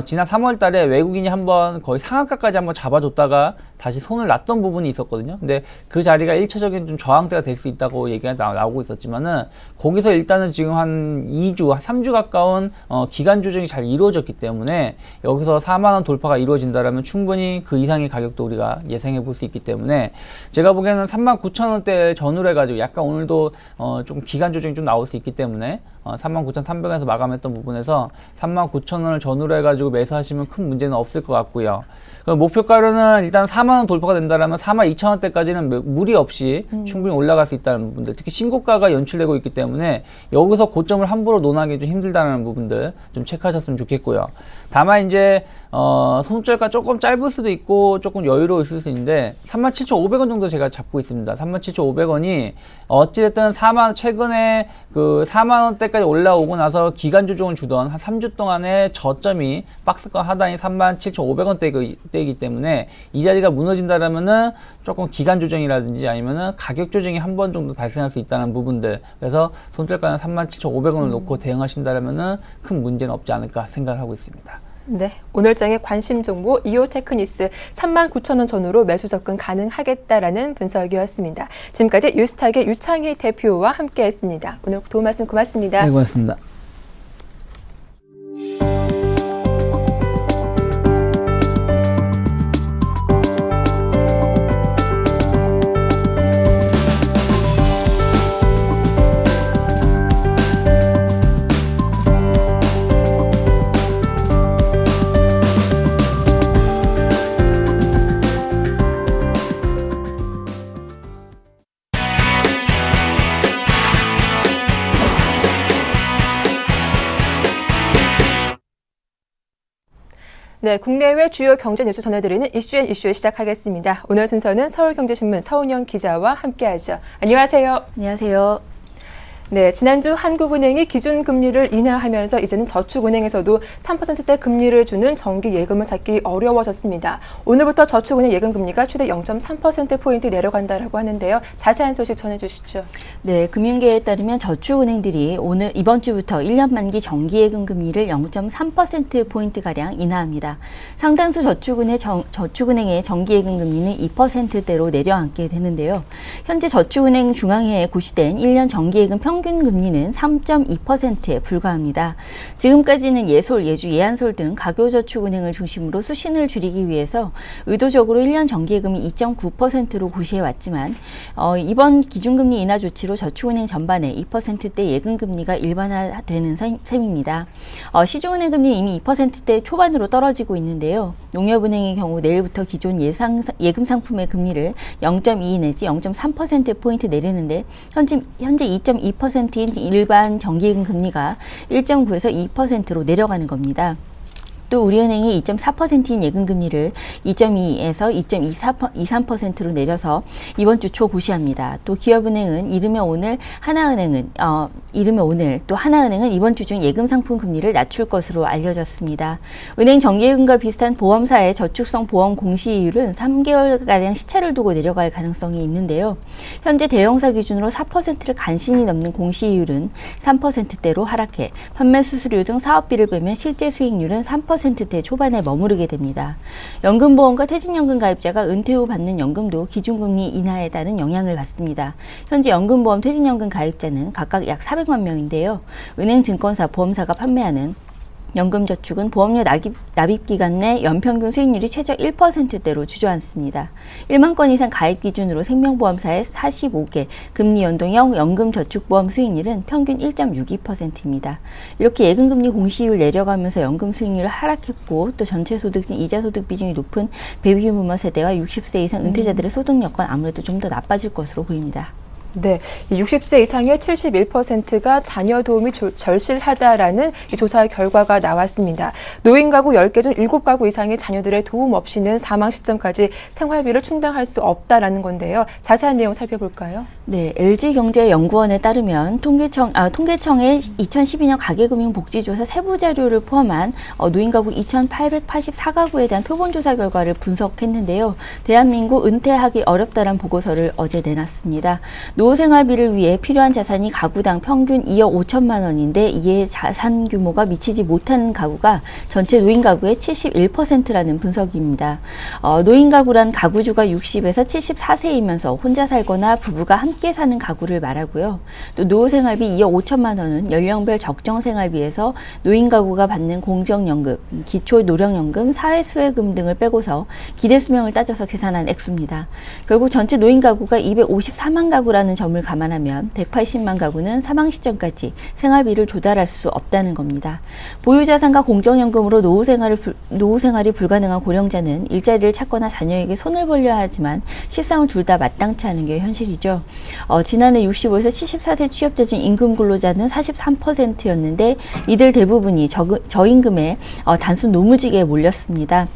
지난 3월 달에 외국인이 한번 거의 상한가까지 한번 잡아줬다가 다시 손을 놨던 부분이 있었거든요. 근데 그 자리가 1차적인 좀 저항대가 될 수 있다고 얘기가 나오고 있었지만은, 거기서 일단은 지금 한 2주, 3주 가까운 기간 조정이 잘 이루어졌기 때문에 여기서 4만원 돌파가 이루어진다면 충분히 그 이상의 가격도 우리가 예상해 볼 수 있기 때문에, 제가 보기에는 39,000원대 전후로 해가지고 약간 오늘도 좀 기간 조정이 좀 나올 수 있기 때문에 39,300원에서 마감했던 부분에서 39,000원을 전후로 해가지고 매수하시면 큰 문제는 없을 것 같고요. 목표가로는 일단 4만원 돌파가 된다면 42,000원대까지는 무리 없이 충분히 올라갈 수 있다는 부분들, 특히 신고가가 연출되고 있기 때문에 여기서 고점을 함부로 논하기 좀 힘들다는 부분들 좀 체크하셨으면 좋겠고요. 다만 이제 손절가 조금 짧을 수도 있고 조금 여유로울 수 있는데 37,500원 정도 제가 잡고 있습니다. 37,500원이 어찌됐든 최근에 그 4만원대까지 올라오고 나서 기간 조정을 주던 한 3주 동안의 저점이 박스권 하단이 37,500원대이기 때문에 이 자리가 무너진다라면은 조금 기간 조정이라든지 아니면은 가격 조정이 한 번 정도 발생할 수 있다는 부분들, 그래서 손절가는 37,500원을 놓고 대응하신다라면은 큰 문제는 없지 않을까 생각을 하고 있습니다. 네, 오늘장의 관심 종목 이오테크닉스 39,000원 전후로 매수 접근 가능하겠다라는 분석이었습니다. 지금까지 유스탁의 유창희 대표와 함께했습니다. 오늘 도움 말씀 고맙습니다. 네, 고맙습니다. 네, 국내외 주요 경제 뉴스 전해드리는 이슈 시작하겠습니다. 오늘 순서는 서울경제신문 서은영 기자와 함께하죠. 안녕하세요. 안녕하세요. 네, 지난주 한국은행이 기준금리를 인하하면서 이제는 저축은행에서도 3%대 금리를 주는 정기 예금을 찾기 어려워졌습니다. 오늘부터 저축은행 예금금리가 최대 0.3%포인트 내려간다라고 하는데요. 자세한 소식 전해주시죠. 네, 금융계에 따르면 저축은행들이 이번 주부터 1년 만기 정기예금 금리를 0.3%포인트가량 인하합니다. 상당수 저축은행의 정기예금 금리는 2%대로 내려앉게 되는데요. 현재 저축은행 중앙회에 고시된 1년 정기예금 평균 금리는 3.2%에 불과합니다. 지금까지는 예솔, 예주, 예안솔 등 가교저축은행을 중심으로 수신을 줄이기 위해서 의도적으로 1년 정기예금이 2.9%로 고시해왔지만 이번 기준금리 인하 조치로 저축은행 전반에 2%대 예금금리가 일반화되는 셈입니다. 시중은행 금리는 이미 2%대 초반으로 떨어지고 있는데요. 농협은행의 경우 내일부터 기존 예금 상품의 금리를 0.2 내지 0.3%포인트 내리는데 현재 2.2%인 일반 정기예금 금리가 1.9에서 2%로 내려가는 겁니다. 또 우리은행이 2.4%인 예금금리를 2.2에서 2.23%로 내려서 이번 주 초 고시합니다. 또 기업은행은 이르면 오늘 또 하나은행은 이번 주 중 예금 상품 금리를 낮출 것으로 알려졌습니다. 은행 정기예금과 비슷한 보험사의 저축성 보험 공시이율은 3개월가량 시차를 두고 내려갈 가능성이 있는데요. 현재 대형사 기준으로 4%를 간신히 넘는 공시이율은 3%대로 하락해 판매 수수료 등 사업비를 빼면 실제 수익률은 3%대 초반에 머무르게 됩니다. 연금보험과 퇴직연금 가입자가 은퇴 후 받는 연금도 기준금리 인하에 따른 영향을 받습니다. 현재 연금보험, 퇴직연금 가입자는 각각 약 400만 명인데요. 은행, 증권사, 보험사가 판매하는 연금저축은 보험료 납입기간 내 연평균 수익률이 최저 1%대로 주저앉습니다. 1만 건 이상 가입 기준으로 생명보험사의 45개 금리 연동형 연금저축보험 수익률은 평균 1.62%입니다. 이렇게 예금금리 공시이율 내려가면서 연금 수익률을 하락했고 또 전체 소득 중 이자소득 비중이 높은 베이비부머 세대와 60세 이상 은퇴자들의 소득 여건 아무래도 좀 더 나빠질 것으로 보입니다. 네, 60세 이상의 71%가 자녀 도움이 절실하다라는 이 조사 결과가 나왔습니다. 노인 가구 10개 중 7가구 이상의 자녀들의 도움 없이는 사망 시점까지 생활비를 충당할 수 없다라는 건데요. 자세한 내용 살펴볼까요? 네, LG경제연구원에 따르면 통계청의 2012년 가계금융복지조사 세부 자료를 포함한 노인 가구 2,884가구에 대한 표본조사 결과를 분석했는데요. 대한민국 은퇴하기 어렵다란 보고서를 어제 내놨습니다. 노후생활비를 위해 필요한 자산이 가구당 평균 2억 5천만 원인데 이에 자산 규모가 미치지 못한 가구가 전체 노인 가구의 71%라는 분석입니다. 노인 가구란 가구주가 60에서 74세이면서 혼자 살거나 부부가 함께 사는 가구를 말하고요. 또 노후생활비 2억 5천만 원은 연령별 적정생활비에서 노인 가구가 받는 공적연금, 기초노령연금, 사회수혜금 등을 빼고서 기대수명을 따져서 계산한 액수입니다. 결국 전체 노인 가구가 254만 가구라는 점을 감안하면 180만 가구는 사망 시점까지 생활비를 조달할 수 없다는 겁니다. 보유자산과 공적연금으로 노후생활이 불가능한 고령자는 일자리를 찾거나 자녀에게 손을 벌려야 하지만 실상은 둘 다 마땅치 않은 게 현실이죠. 지난해 65에서 74세 취업자 중 임금 근로자는 43%였는데 이들 대부분이 저임금에 단순 노무직에 몰렸습니다.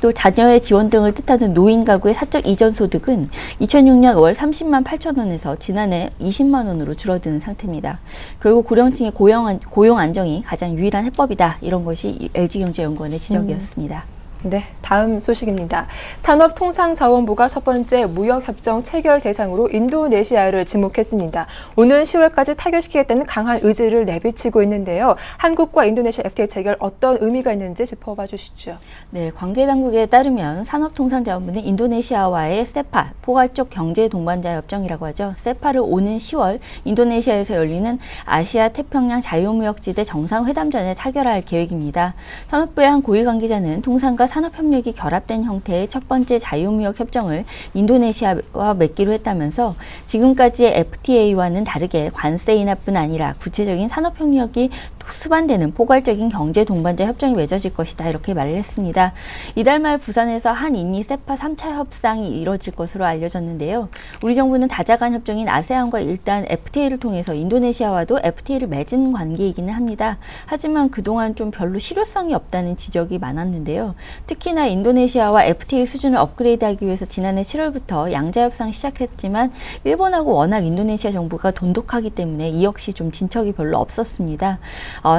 또 자녀의 지원 등을 뜻하는 노인 가구의 사적 이전 소득은 2006년 월 30만 8천 원에서 지난해 20만 원으로 줄어드는 상태입니다. 결국 고령층의 고용 안정이 가장 유일한 해법이다. 이런 것이 LG경제연구원의 지적이었습니다. 네, 다음 소식입니다. 산업통상자원부가 첫 번째 무역협정 체결 대상으로 인도네시아를 지목했습니다. 오는 10월까지 타결시키겠다는 강한 의지를 내비치고 있는데요. 한국과 인도네시아 FTA 체결 어떤 의미가 있는지 짚어봐 주시죠. 네, 관계당국에 따르면 산업통상자원부는 인도네시아와의 세파, 포괄적 경제동반자협정이라고 하죠. 세파를 오는 10월 인도네시아에서 열리는 아시아 태평양 자유무역지대 정상회담 전에 타결할 계획입니다. 산업부의 한 고위 관계자는 통상과 산업협력이 결합된 형태의 첫 번째 자유무역 협정을 인도네시아와 맺기로 했다면서 지금까지의 FTA와는 다르게 관세 인하뿐 아니라 구체적인 산업협력이 수반되는 포괄적인 경제 동반자 협정이 맺어질 것이다. 이렇게 말을 했습니다. 이달 말 부산에서 한인미 세파 3차 협상이 이뤄질 것으로 알려졌는데요. 우리 정부는 다자간 협정인 아세안과 일단 FTA를 통해서 인도네시아와도 FTA를 맺은 관계이기는 합니다. 하지만 그동안 좀 별로 실효성이 없다는 지적이 많았는데요. 특히나 인도네시아와 FTA 수준을 업그레이드하기 위해서 지난해 7월부터 양자협상 시작했지만 일본하고 워낙 인도네시아 정부가 돈독하기 때문에 이 역시 좀 진척이 별로 없었습니다.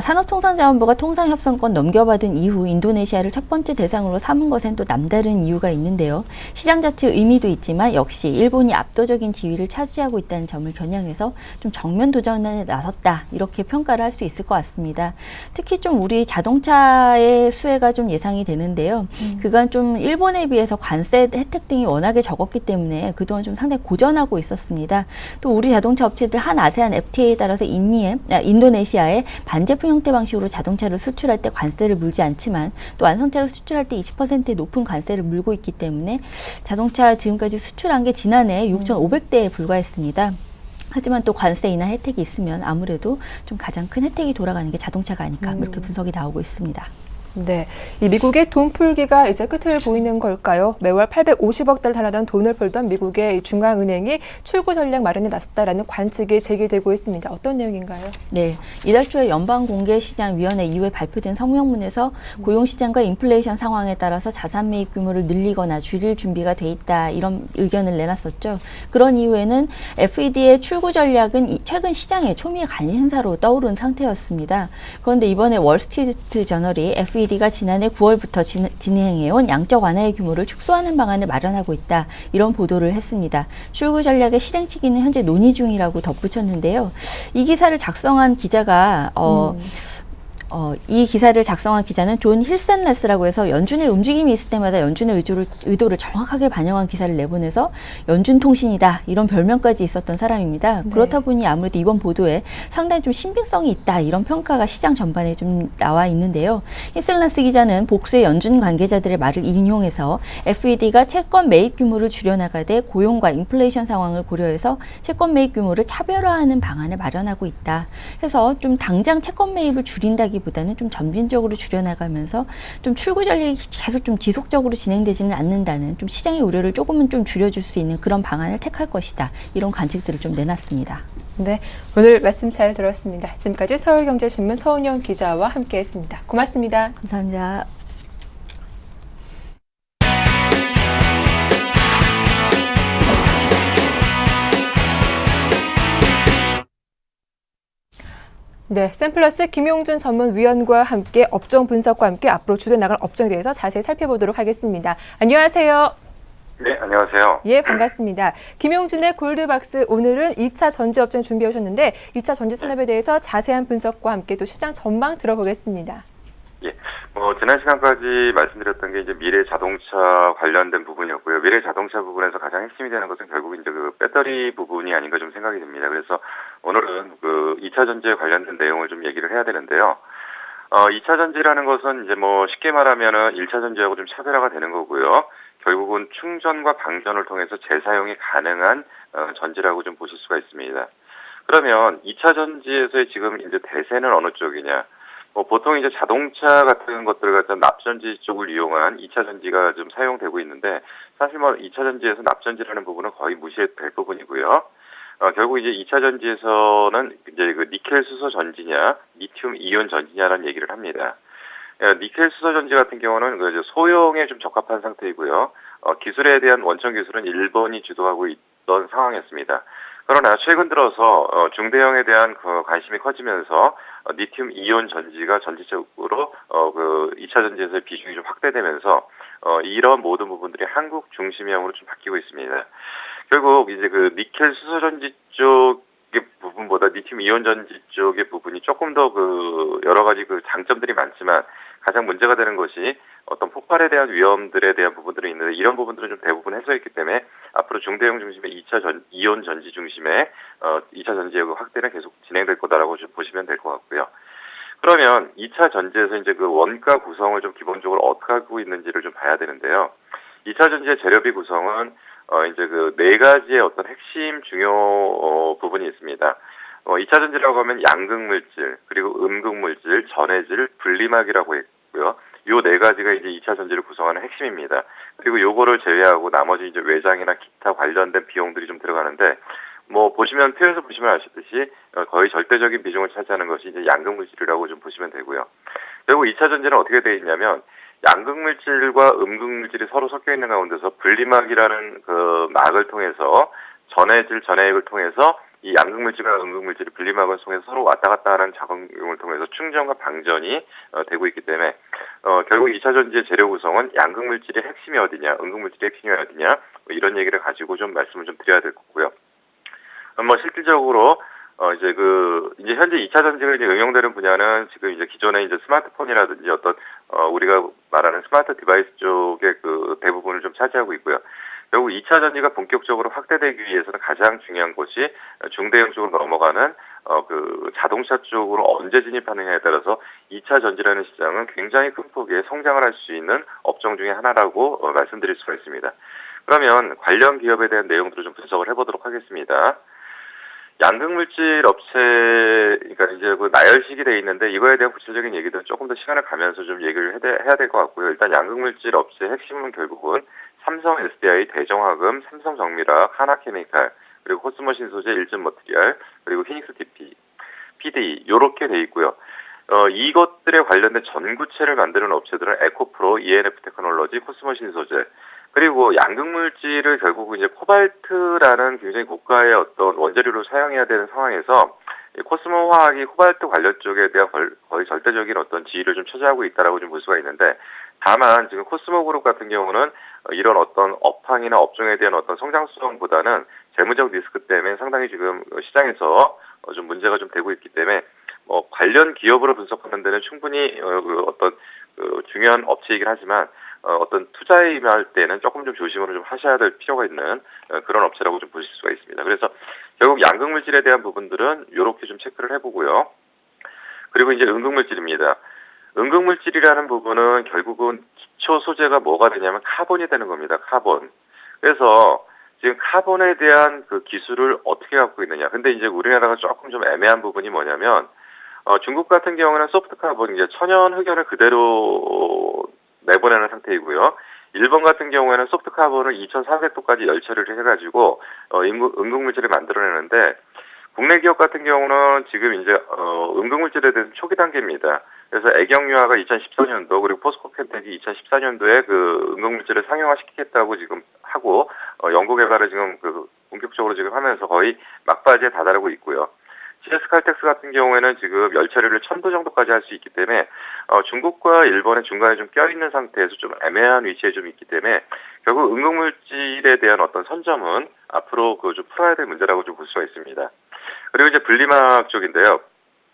산업통상자원부가 통상협상권 넘겨받은 이후 인도네시아를 첫 번째 대상으로 삼은 것엔 또 남다른 이유가 있는데요. 시장 자체 의미도 있지만 역시 일본이 압도적인 지위를 차지하고 있다는 점을 겨냥해서 좀 정면 도전에 나섰다. 이렇게 평가를 할 수 있을 것 같습니다. 특히 좀 우리 자동차의 수혜가 좀 예상이 되는데요. 그간 좀 일본에 비해서 관세 혜택 등이 워낙에 적었기 때문에 그동안 좀 상당히 고전하고 있었습니다. 또 우리 자동차 업체들 한 아세안 FTA에 따라서 인도네시아에 반제품 형태 방식으로 자동차를 수출할 때 관세를 물지 않지만 또 완성차를 수출할 때 20%의 높은 관세를 물고 있기 때문에 자동차 지금까지 수출한 게 지난해 6,500대에 불과했습니다. 하지만 또 관세 인하 혜택이 있으면 아무래도 좀 가장 큰 혜택이 돌아가는 게 자동차가 아닐까 이렇게 분석이 나오고 있습니다. 네, 이 미국의 돈 풀기가 이제 끝을 보이는 걸까요? 매월 850억 달러 달하던 돈을 풀던 미국의 중앙은행이 출구 전략 마련에 나섰다라는 관측이 제기되고 있습니다. 어떤 내용인가요? 네, 이달 초에 연방공개시장위원회 이후에 발표된 성명문에서 고용시장과 인플레이션 상황에 따라서 자산 매입 규모를 늘리거나 줄일 준비가 돼 있다 이런 의견을 내놨었죠. 그런 이후에는 FED의 출구 전략은 최근 시장의 초미의 관심사로 떠오른 상태였습니다. 그런데 이번에 월스트리트 저널이 FED가 지난해 9월부터 진행해온 양적 완화의 규모를 축소하는 방안을 마련하고 있다 이런 보도를 했습니다. 출구 전략의 실행 시기는 현재 논의 중이라고 덧붙였는데요. 이 기사를 작성한 기자가 이 기사를 작성한 기자는 존 힐센레스라고 해서 연준의 움직임이 있을 때마다 연준의 의도를 정확하게 반영한 기사를 내보내서 연준 통신이다 이런 별명까지 있었던 사람입니다. 네. 그렇다 보니 아무래도 이번 보도에 상당히 좀 신빙성이 있다 이런 평가가 시장 전반에 좀 나와 있는데요. 힐센레스 기자는 복수의 연준 관계자들의 말을 인용해서 FED가 채권 매입 규모를 줄여나가되 고용과 인플레이션 상황을 고려해서 채권 매입 규모를 차별화하는 방안을 마련하고 있다. 해서 좀 당장 채권 매입을 줄인다기 보다는 좀 점진적으로 줄여나가면서 좀 출구 전략이 계속 좀 지속적으로 진행되지는 않는다는 좀 시장의 우려를 조금은 좀 줄여줄 수 있는 그런 방안을 택할 것이다. 이런 관측들을 좀 내놨습니다. 네, 오늘 말씀 잘 들었습니다. 지금까지 서울경제신문 서은영 기자와 함께했습니다. 고맙습니다. 감사합니다. 네, 샘플러스 김용준 전문위원과 함께 업종 분석과 함께 앞으로 주된 나갈 업종에 대해서 자세히 살펴보도록 하겠습니다. 안녕하세요. 네, 안녕하세요. 예, 반갑습니다. 김용준의 골드박스, 오늘은 2차 전지 업종 준비해 오셨는데 2차 전지 산업에 대해서 자세한 분석과 함께 또 시장 전망 들어보겠습니다. 예, 지난 시간까지 말씀드렸던 게 이제 미래 자동차 관련된 부분이었고요. 미래 자동차 부분에서 가장 핵심이 되는 것은 결국 이제 그 배터리 부분이 아닌가 좀 생각이 듭니다. 그래서 오늘은 그 2차 전지에 관련된 내용을 좀 얘기를 해야 되는데요. 2차 전지라는 것은 이제 쉽게 말하면은 1차 전지하고 좀 차별화가 되는 거고요. 결국은 충전과 방전을 통해서 재사용이 가능한 전지라고 좀 보실 수가 있습니다. 그러면 2차 전지에서의 지금 이제 대세는 어느 쪽이냐? 보통 이제 자동차 같은 것들을 갖다 납전지 쪽을 이용한 2차 전지가 좀 사용되고 있는데, 사실 2차 전지에서 납전지라는 부분은 거의 무시될 부분이고요. 결국 이제 2차 전지에서는 이제 그 니켈 수소 전지냐, 리튬 이온 전지냐라는 얘기를 합니다. 니켈 수소 전지 같은 경우는 그 소형에 좀 적합한 상태이고요. 기술에 대한 원천 기술은 일본이 주도하고 있던 상황이었습니다. 그러나 최근 들어서 중대형에 대한 그 관심이 커지면서 리튬 이온 전지가 전지적으로 그 2차 전지에서의 비중이 좀 확대되면서 이런 모든 부분들이 한국 중심형으로 좀 바뀌고 있습니다. 결국 이제 그 니켈 수소 전지 쪽의 부분보다 리튬 이온 전지 쪽의 부분이 조금 더 그 여러 가지 그 장점들이 많지만 가장 문제가 되는 것이 어떤 폭발에 대한 위험들에 대한 부분들이 있는데, 이런 부분들은 좀 대부분 해소했기 때문에 앞으로 중대형 중심의 2차 이온 전지 중심의 2차 전지의 확대는 계속 진행될 거다라고 좀 보시면 될 것 같고요. 그러면 2차 전지에서 이제 그 원가 구성을 좀 기본적으로 어떻게 하고 있는지를 좀 봐야 되는데요. 2차 전지의 재료비 구성은 이제 그 네 가지의 어떤 핵심 중요 부분이 있습니다. 2차 전지라고 하면 양극물질, 그리고 음극물질, 전해질, 분리막이라고 했고요. 요 네 가지가 이제 2차 전지를 구성하는 핵심입니다. 그리고 요거를 제외하고 나머지 이제 외장이나 기타 관련된 비용들이 좀 들어가는데, 보시면 표에서 보시면 아시듯이 거의 절대적인 비중을 차지하는 것이 이제 양극물질이라고 좀 보시면 되고요. 결국 2차 전지는 어떻게 되어 있냐면, 양극물질과 음극물질이 서로 섞여 있는 가운데서 분리막이라는 그 막을 통해서 전해질, 전해액을 통해서 이 양극물질과 음극물질이 분리막을 통해서 서로 왔다 갔다 하는 작용을 통해서 충전과 방전이 되고 있기 때문에 결국 2차 전지의 재료 구성은 양극물질의 핵심이 어디냐, 음극물질의 핵심이 어디냐, 이런 얘기를 가지고 좀 말씀을 좀 드려야 될 거고요. 실질적으로 이제 현재 2차 전지가 이제 응용되는 분야는 지금 이제 기존의 이제 스마트폰이라든지 어떤 우리가 말하는 스마트 디바이스 쪽의 그 대부분을 좀 차지하고 있고요. 결국 2차 전지가 본격적으로 확대되기 위해서는 가장 중요한 것이 중대형 쪽으로 넘어가는 그 자동차 쪽으로 언제 진입하느냐에 따라서 2차 전지라는 시장은 굉장히 큰 폭의 성장을 할 수 있는 업종 중에 하나라고 말씀드릴 수가 있습니다. 그러면 관련 기업에 대한 내용들을 좀 분석을 해보도록 하겠습니다. 양극물질 업체, 그러니까 이제 그 나열식이 돼 있는데 이거에 대한 구체적인 얘기도 조금 더 시간을 가면서 좀 얘기를 해야 될 것 같고요. 일단 양극물질 업체의 핵심은 결국은 삼성 SDI, 대정화금, 삼성정밀화학, 하나케미칼, 그리고 코스모신 소재, 일전머티리얼, 그리고 휘닉스 PD 요렇게 돼 있고요. 이것들에 관련된 전구체를 만드는 업체들은 에코프로, ENF 테크놀로지, 코스모신 소재, 그리고 양극물질을 결국 이제 코발트라는 굉장히 고가의 어떤 원재료로 사용해야 되는 상황에서 코스모 화학이 코발트 관련 쪽에 대한 거의 절대적인 어떤 지위를 좀 차지하고 있다라고 좀 볼 수가 있는데, 다만 지금 코스모 그룹 같은 경우는 이런 어떤 업황이나 업종에 대한 어떤 성장성보다는 재무적 리스크 때문에 상당히 지금 시장에서 좀 문제가 좀 되고 있기 때문에 관련 기업으로 분석하는 데는 충분히 어떤 중요한 업체이긴 하지만 어떤 투자에 임할 때는 조금 좀 조심을 좀 하셔야 될 필요가 있는 그런 업체라고 좀 보실 수가 있습니다. 그래서 결국 양극물질에 대한 부분들은 이렇게 좀 체크를 해보고요. 그리고 이제 응급물질입니다. 응급물질이라는 부분은 결국은 기초 소재가 뭐가 되냐면 카본이 되는 겁니다. 카본. 그래서 지금 카본에 대한 그 기술을 어떻게 갖고 있느냐. 근데 이제 우리나라가 조금 좀 애매한 부분이 뭐냐면 중국 같은 경우는 소프트 카본, 이제 천연 흑연을 그대로 내보내는 상태이고요. 일본 같은 경우에는 소프트 카본을 2400도까지 열처리를 해가지고 응급물질을 만들어내는데, 국내 기업 같은 경우는 지금 이제 응급물질에 대해서 초기 단계입니다. 그래서 애경유화가 2014년도, 그리고 포스코켄텍이 2014년도에 그 응급물질을 상용화시키겠다고 지금 하고 연구 개발을 지금 본격적으로 지금 하면서 거의 막바지에 다다르고 있고요. GS칼텍스 같은 경우에는 지금 열처리를 1000도 정도까지 할 수 있기 때문에 중국과 일본의 중간에 좀 껴있는 상태에서 좀 애매한 위치에 좀 있기 때문에 결국 응급물질에 대한 어떤 선점은 앞으로 좀 풀어야 될 문제라고 좀 볼 수가 있습니다. 그리고 이제 분리막 쪽인데요.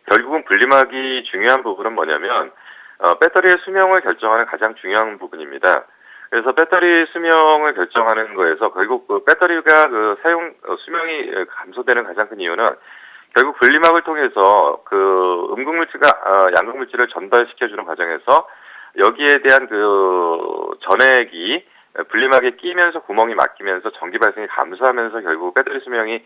결국은 분리막이 중요한 부분은 뭐냐면 배터리의 수명을 결정하는 가장 중요한 부분입니다. 그래서 배터리 수명을 결정하는 거에서 결국 배터리가 사용 수명이 감소되는 가장 큰 이유는 결국 분리막을 통해서 양극물질을 전달시켜주는 과정에서 여기에 대한 전액이 분리막에 끼면서 구멍이 막히면서 전기 발생이 감소하면서 결국 배터리 수명이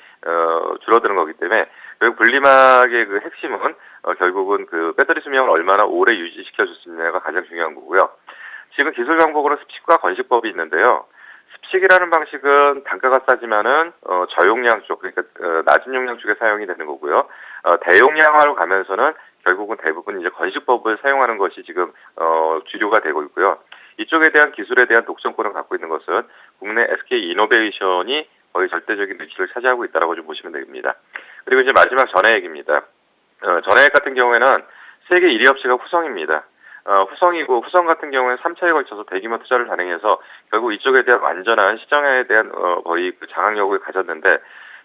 줄어드는 거기 때문에 결국 분리막의 핵심은 결국은 배터리 수명을 얼마나 오래 유지시켜 줄 수 있느냐가 가장 중요한 거고요. 지금 기술 방법으로 습식과 건식법이 있는데요. 습식이라는 방식은 단가가 싸지만은 저용량 쪽, 그러니까 낮은 용량 쪽에 사용이 되는 거고요. 대용량화로 가면서는 결국은 대부분 이제 건식법을 사용하는 것이 지금 주류가 되고 있고요. 이쪽에 대한 기술에 대한 독점권을 갖고 있는 것은 국내 SK 이노베이션이 거의 절대적인 위치를 차지하고 있다라고 좀 보시면 됩니다. 그리고 이제 마지막 전해액입니다. 전해액 같은 경우에는 세계 1위 업체가 후성입니다. 후성이고, 후성 같은 경우에는 3차에 걸쳐서 대규모 투자를 단행해서 결국 이쪽에 대한 완전한 시장에 대한 거의 장악력을 가졌는데,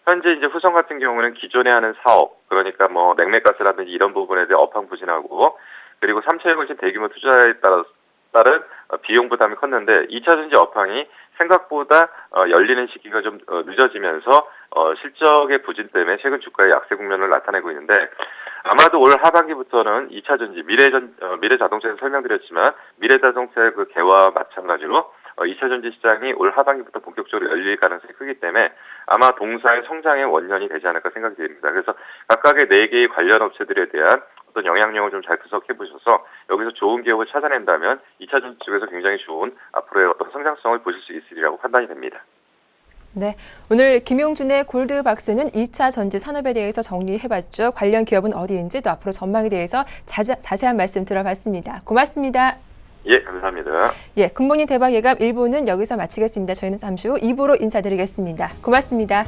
현재 이제 후성 같은 경우는 기존에 하는 사업, 그러니까 냉매가스라든지 이런 부분에 대해 업황 부진하고, 그리고 3차에 걸친 대규모 투자에 따른 비용 부담이 컸는데 2차전지 업황이 생각보다 열리는 시기가 좀 늦어지면서 실적의 부진 때문에 최근 주가의 약세 국면을 나타내고 있는데, 아마도 올 하반기부터는 2차전지 미래자동차에서 설명드렸지만 미래자동차의 개와 마찬가지로 2차전지 시장이 올 하반기부터 본격적으로 열릴 가능성이 크기 때문에 아마 동사의 성장의 원년이 되지 않을까 생각이 됩니다. 그래서 각각의 4개의 관련 업체들에 대한 어떤 영향력을 좀 잘 분석해 보셔서 여기서 좋은 기업을 찾아낸다면 2차전지 쪽에서 굉장히 좋은 앞으로의 어떤 성장성을 보실 수 있으리라고 판단이 됩니다. 네, 오늘 김용준의 골드박스는 2차 전지 산업에 대해서 정리해봤죠. 관련 기업은 어디인지 또 앞으로 전망에 대해서 자세한 말씀 들어봤습니다. 고맙습니다. 예, 감사합니다. 예, 굿모닝 대박 예감 1부는 여기서 마치겠습니다. 저희는 잠시 후 2부로 인사드리겠습니다. 고맙습니다.